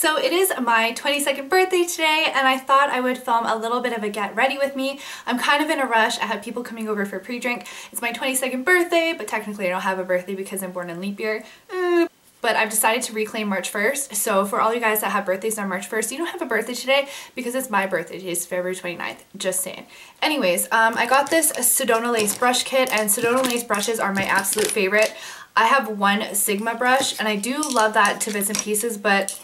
So it is my 22nd birthday today, and I thought I would film a little bit of a get ready with me. I'm kind of in a rush. I have people coming over for pre-drink. It's my 22nd birthday, but technically I don't have a birthday because I'm born in leap year. But I've decided to reclaim March 1st. So for all you guys that have birthdays on March 1st, you don't have a birthday today because it's my birthday. Today's February 29th. Just saying. Anyways, I got this Sedona Lace brush kit, and Sedona Lace brushes are my absolute favorite. I have one Sigma brush, and I do love that to bits and pieces, but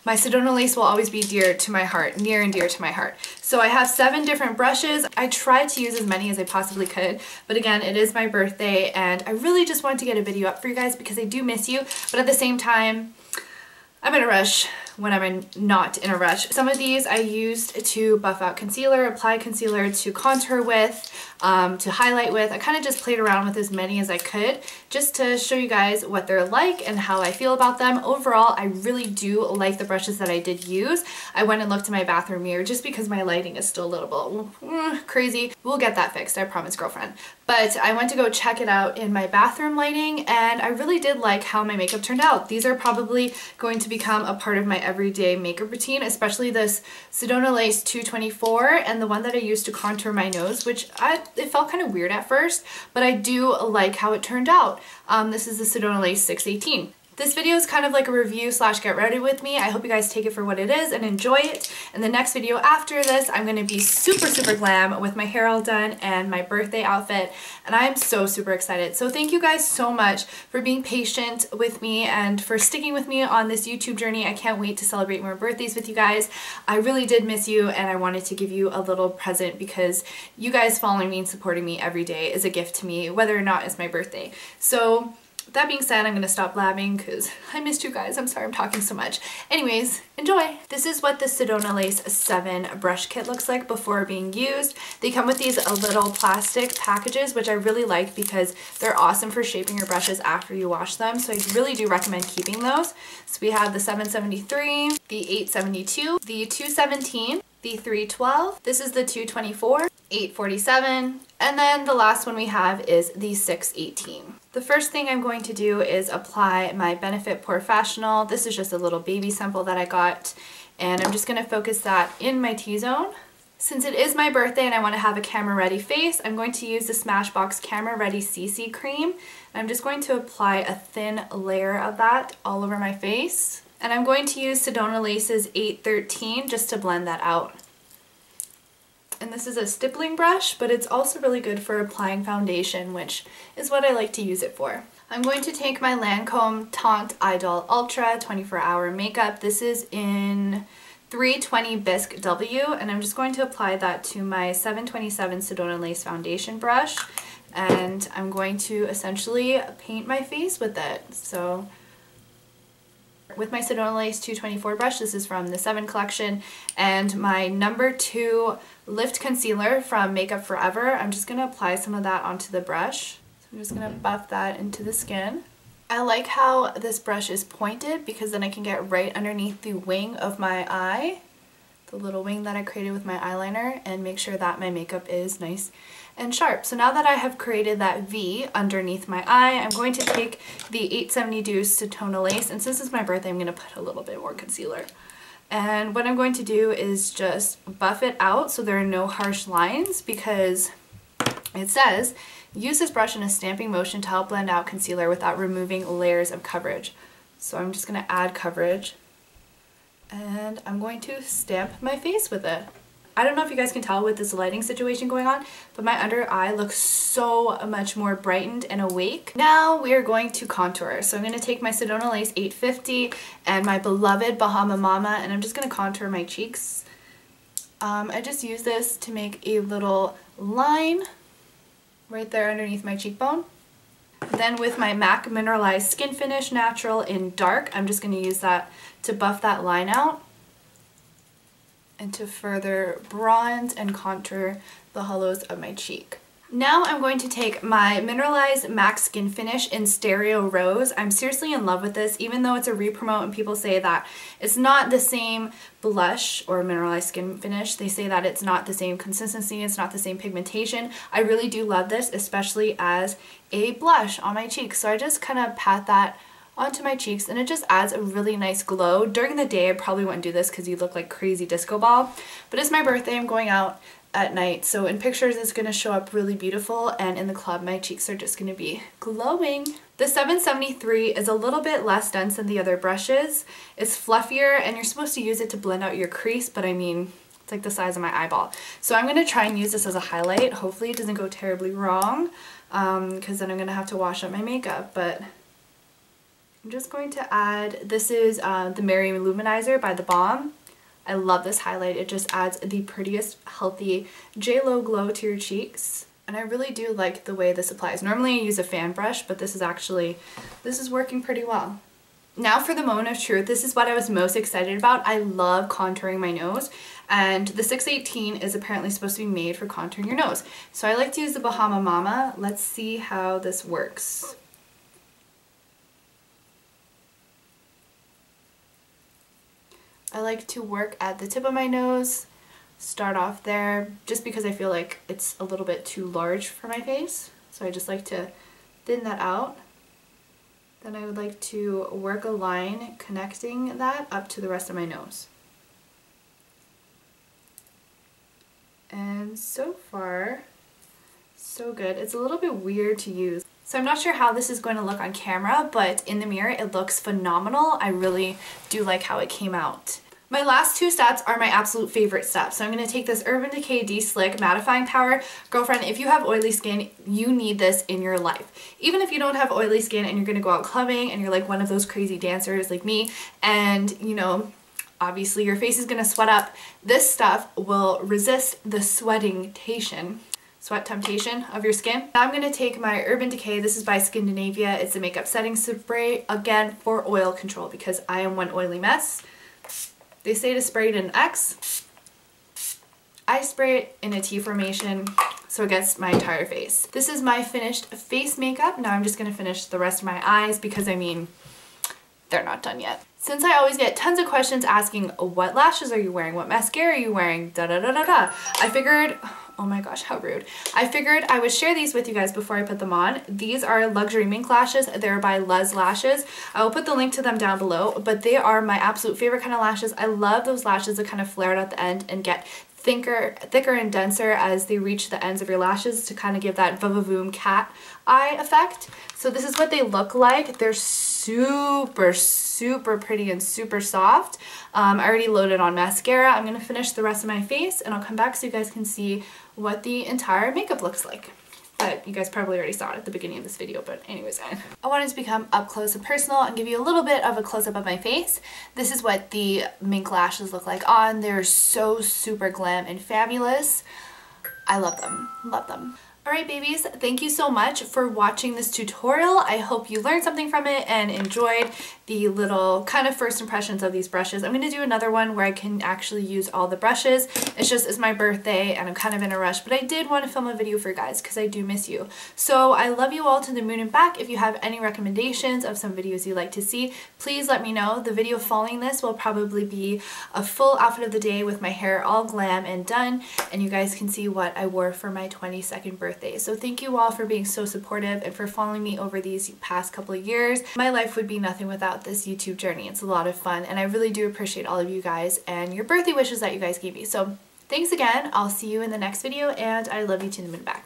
my Sedona Lace will always be dear to my heart, near and dear to my heart. So I have 7 different brushes. I tried to use as many as I possibly could, but again, it is my birthday and I really just wanted to get a video up for you guys because I do miss you, but at the same time, I'm in a rush when I'm not in a rush. Some of these I used to buff out concealer, apply concealer, to contour with, to highlight with. I kind of just played around with as many as I could just to show you guys what they're like and how I feel about them. Overall, I really do like the brushes that I did use. I went and looked in my bathroom mirror just because my lighting is still a little bit crazy. We'll get that fixed, I promise, girlfriend. But I went to go check it out in my bathroom lighting, and I really did like how my makeup turned out. These are probably going to become a part of my everyday makeup routine, especially this Sedona Lace 224 and the one that I used to contour my nose, which it felt kind of weird at first, but I do like how it turned out. This is the Sedona Lace 618. This video is kind of like a review slash get ready with me. I hope you guys take it for what it is and enjoy it. In the next video after this, I'm going to be super glam with my hair all done and my birthday outfit, and I'm so super excited. So thank you guys so much for being patient with me and for sticking with me on this YouTube journey. I can't wait to celebrate more birthdays with you guys. I really did miss you, and I wanted to give you a little present because you guys following me and supporting me every day is a gift to me, whether or not it's my birthday. So that being said, I'm going to stop blabbing because I missed you guys. I'm sorry I'm talking so much. Anyways, enjoy! This is what the Sedona Lace 7 brush kit looks like before being used. They come with these little plastic packages, which I really like because they're awesome for shaping your brushes after you wash them. So I really do recommend keeping those. So we have the 773, the 872, the 217, the 312, this is the 224, 847, and then the last one we have is the 618. The first thing I'm going to do is apply my Benefit Professional. This is just a little baby sample that I got, and I'm just going to focus that in my T-zone. Since it is my birthday and I want to have a camera ready face, I'm going to use the Smashbox Camera Ready CC Cream. I'm just going to apply a thin layer of that all over my face. And I'm going to use Sedona Lace's 813 just to blend that out. And this is a stippling brush, but it's also really good for applying foundation, which is what I like to use it for. I'm going to take my Lancome Taunt Idol Ultra 24-hour makeup. This is in 320 Bisque W, and I'm just going to apply that to my 727 Sedona Lace foundation brush, and I'm going to essentially paint my face with it. So with my Sedona Lace 224 brush, this is from the 7 collection, and my number 2 Lift Concealer from Makeup Forever, I'm just going to apply some of that onto the brush. So I'm just going to buff that into the skin. I like how this brush is pointed because then I can get right underneath the wing of my eye, the little wing that I created with my eyeliner, and make sure that my makeup is nice and sharp. So now that I have created that V underneath my eye, I'm going to take the 872 Sedona Lace, and since it's my birthday, I'm going to put a little bit more concealer. And what I'm going to do is just buff it out so there are no harsh lines, because it says, use this brush in a stamping motion to help blend out concealer without removing layers of coverage. So I'm just going to add coverage, and I'm going to stamp my face with it. I don't know if you guys can tell with this lighting situation going on, but my under eye looks so much more brightened and awake. Now we are going to contour. So I'm going to take my Sedona Lace 850 and my beloved Bahama Mama, and I'm just going to contour my cheeks. I just use this to make a little line right there underneath my cheekbone. Then with my MAC Mineralized Skin Finish Natural in Dark, I'm just going to use that to buff that line out and to further bronze and contour the hollows of my cheek. Now I'm going to take my Mineralized MAC Skin Finish in Stereo Rose. I'm seriously in love with this, even though it's a re-promote and people say that it's not the same blush or mineralized skin finish. They say that it's not the same consistency, it's not the same pigmentation. I really do love this, especially as a blush on my cheeks. So I just kind of pat that onto my cheeks, and it just adds a really nice glow. During the day I probably wouldn't do this because you look like crazy disco ball, but it's my birthday, I'm going out at night, so in pictures it's going to show up really beautiful, and in the club my cheeks are just going to be glowing. The 773 is a little bit less dense than the other brushes. It's fluffier and you're supposed to use it to blend out your crease, but I mean, it's like the size of my eyeball. So I'm going to try and use this as a highlight. Hopefully it doesn't go terribly wrong, because then I'm going to have to wash up my makeup, but I'm just going to add, this is the Merry Luminizer by The Balm. I love this highlight. It just adds the prettiest, healthy J-Lo glow to your cheeks. And I really do like the way this applies. Normally I use a fan brush, but this is working pretty well. Now for the moment of truth, this is what I was most excited about. I love contouring my nose, and the 618 is apparently supposed to be made for contouring your nose. So I like to use the Bahama Mama. Let's see how this works. I like to work at the tip of my nose, start off there, just because I feel like it's a little bit too large for my face. So I just like to thin that out. Then I would like to work a line connecting that up to the rest of my nose. And so far, so good. It's a little bit weird to use. So I'm not sure how this is going to look on camera, but in the mirror it looks phenomenal. I really do like how it came out. My last two steps are my absolute favorite steps. So I'm going to take this Urban Decay De-Slick Mattifying Power. Girlfriend, if you have oily skin, you need this in your life. Even if you don't have oily skin and you're going to go out clubbing and you're like one of those crazy dancers like me, and you know, obviously your face is going to sweat up, this stuff will resist the sweat temptation of your skin. Now I'm going to take my Urban Decay, this is by Skindinavia, it's a makeup setting spray, again for oil control because I am one oily mess. They say to spray it in X. I spray it in a T formation so it gets my entire face. This is my finished face makeup. Now I'm just going to finish the rest of my eyes because I mean, they're not done yet. Since I always get tons of questions asking what lashes are you wearing, what mascara are you wearing, da da da da da, I figured, oh my gosh, how rude. I figured I would share these with you guys before I put them on. These are luxury mink lashes. They're by Luz Lashes. I will put the link to them down below, but they are my absolute favorite kind of lashes. I love those lashes that kind of flare out at the end and get thicker and denser as they reach the ends of your lashes to kind of give that va-va-voom cat eye effect. So this is what they look like. They're super pretty and super soft. I already loaded on mascara. I'm going to finish the rest of my face and I'll come back so you guys can see what the entire makeup looks like. But you guys probably already saw it at the beginning of this video, but anyways. I wanted to become up close and personal and give you a little bit of a close-up of my face. This is what the mink lashes look like on. They're so super glam and fabulous. I love them. Love them. Alright babies, thank you so much for watching this tutorial. I hope you learned something from it and enjoyed the little kind of first impressions of these brushes. I'm going to do another one where I can actually use all the brushes. It's my birthday and I'm kind of in a rush, but I did want to film a video for you guys because I do miss you. So I love you all to the moon and back. If you have any recommendations of some videos you'd like to see, please let me know. The video following this will probably be a full outfit of the day with my hair all glam and done, and you guys can see what I wore for my 22nd birthday. So thank you all for being so supportive and for following me over these past couple of years. My life would be nothing without this YouTube journey. It's a lot of fun and I really do appreciate all of you guys and your birthday wishes that you guys gave me. So thanks again. I'll see you in the next video and I love you to the moon and back.